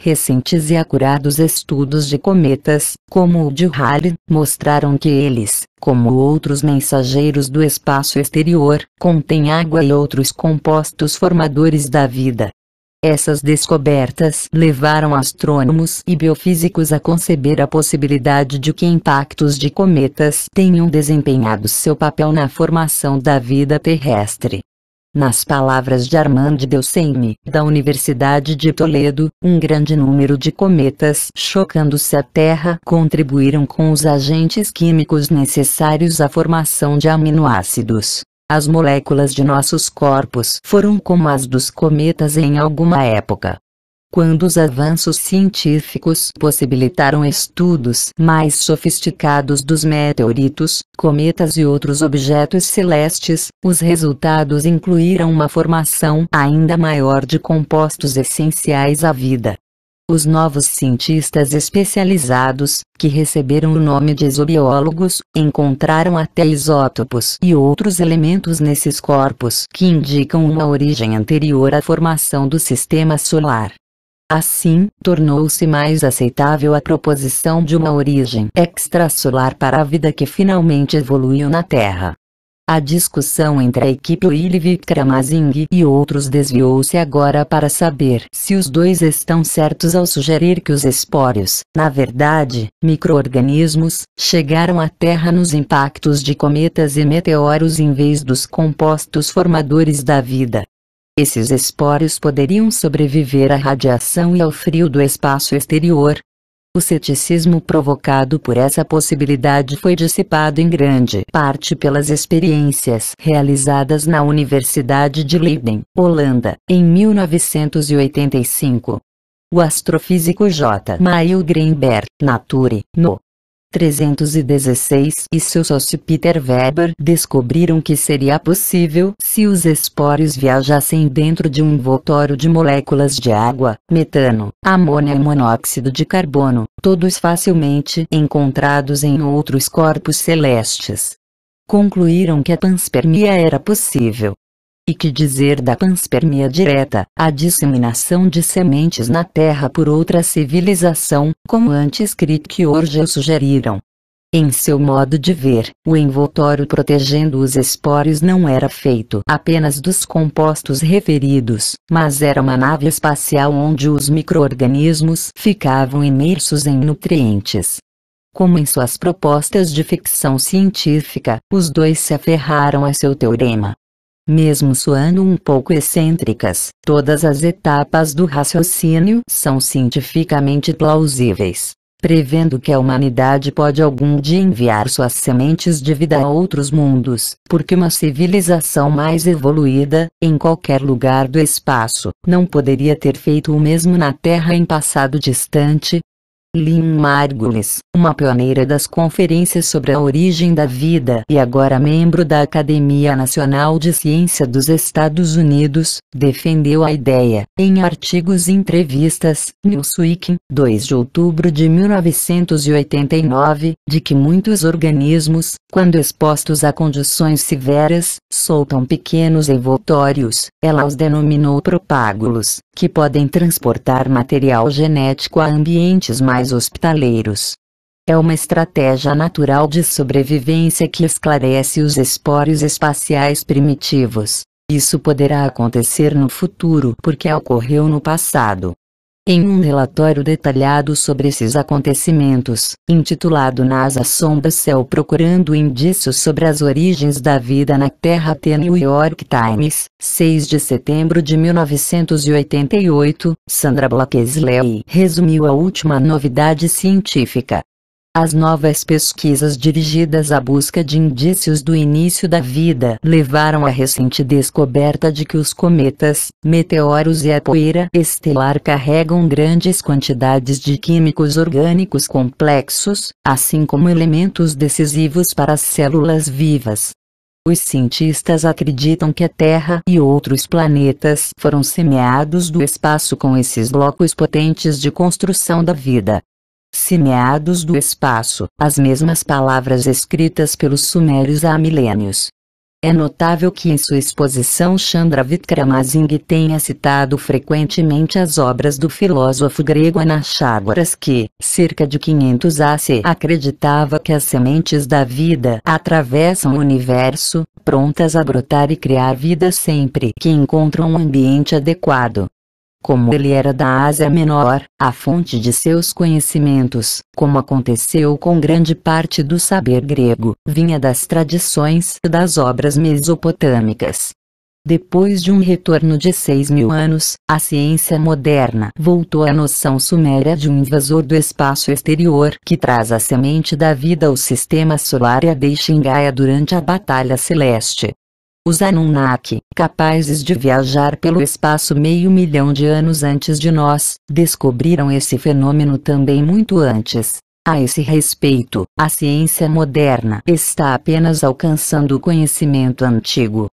Recentes e acurados estudos de cometas, como o de Halley, mostraram que eles, como outros mensageiros do espaço exterior, contêm água e outros compostos formadores da vida. Essas descobertas levaram astrônomos e biofísicos a conceber a possibilidade de que impactos de cometas tenham desempenhado seu papel na formação da vida terrestre. Nas palavras de Armand Delceime, da Universidade de Toledo, um grande número de cometas chocando-se à Terra contribuíram com os agentes químicos necessários à formação de aminoácidos. As moléculas de nossos corpos foram como as dos cometas em alguma época. Quando os avanços científicos possibilitaram estudos mais sofisticados dos meteoritos, cometas e outros objetos celestes, os resultados incluíram uma formação ainda maior de compostos essenciais à vida. Os novos cientistas especializados, que receberam o nome de exobiólogos, encontraram até isótopos e outros elementos nesses corpos que indicam uma origem anterior à formação do sistema solar. Assim, tornou-se mais aceitável a proposição de uma origem extrasolar para a vida que finalmente evoluiu na Terra. A discussão entre a equipe Hoyle e Wickramasinghe e outros desviou-se agora para saber se os dois estão certos ao sugerir que os espórios, na verdade, micro-organismos, chegaram à Terra nos impactos de cometas e meteoros em vez dos compostos formadores da vida. Esses espórios poderiam sobreviver à radiação e ao frio do espaço exterior. O ceticismo provocado por essa possibilidade foi dissipado em grande parte pelas experiências realizadas na Universidade de Leiden, Holanda, em 1985. O astrofísico J. Major-Greenberg, Nature, no. 316 e seu sócio Peter Weber descobriram que seria possível se os espórios viajassem dentro de um envoltório de moléculas de água, metano, amônia e monóxido de carbono, todos facilmente encontrados em outros corpos celestes. Concluíram que a panspermia era possível. E que dizer da panspermia direta, a disseminação de sementes na Terra por outra civilização, como antes Crick e Orgel sugeriram. Em seu modo de ver, o envoltório protegendo os espórios não era feito apenas dos compostos referidos, mas era uma nave espacial onde os micro-organismos ficavam imersos em nutrientes. Como em suas propostas de ficção científica, os dois se aferraram a seu teorema. Mesmo soando um pouco excêntricas, todas as etapas do raciocínio são cientificamente plausíveis, prevendo que a humanidade pode algum dia enviar suas sementes de vida a outros mundos, porque uma civilização mais evoluída, em qualquer lugar do espaço, não poderia ter feito o mesmo na Terra em passado distante. Lynn Margulis, uma pioneira das conferências sobre a origem da vida e agora membro da Academia Nacional de Ciência dos Estados Unidos, defendeu a ideia, em artigos e entrevistas, Newsweek, 2 de outubro de 1989, de que muitos organismos, quando expostos a condições severas, soltam pequenos envoltórios, ela os denominou propágulos, que podem transportar material genético a ambientes mais hospitaleiros. É uma estratégia natural de sobrevivência que esclarece os espórios espaciais primitivos. Isso poderá acontecer no futuro porque ocorreu no passado. Em um relatório detalhado sobre esses acontecimentos, intitulado NASA sonda céu procurando indícios sobre as origens da vida na Terra, The New York Times, 6 de setembro de 1988, Sandra Blackesley resumiu a última novidade científica. As novas pesquisas dirigidas à busca de indícios do início da vida levaram à recente descoberta de que os cometas, meteoros e a poeira estelar carregam grandes quantidades de químicos orgânicos complexos, assim como elementos decisivos para as células vivas. Os cientistas acreditam que a Terra e outros planetas foram semeados do espaço com esses blocos potentes de construção da vida. Semeados do espaço, as mesmas palavras escritas pelos sumérios há milênios. É notável que em sua exposição Chandra Vikramasinghe tenha citado frequentemente as obras do filósofo grego Anaxágoras que, cerca de 500 AC, acreditava que as sementes da vida atravessam o universo, prontas a brotar e criar vida sempre que encontram um ambiente adequado. Como ele era da Ásia Menor, a fonte de seus conhecimentos, como aconteceu com grande parte do saber grego, vinha das tradições das obras mesopotâmicas. Depois de um retorno de 6.000 anos, a ciência moderna voltou à noção suméria de um invasor do espaço exterior que traz a semente da vida ao sistema solar e a deixa em Gaia durante a Batalha Celeste. Os Anunnaki, capazes de viajar pelo espaço 500 mil de anos antes de nós, descobriram esse fenômeno também muito antes. A esse respeito, a ciência moderna está apenas alcançando o conhecimento antigo.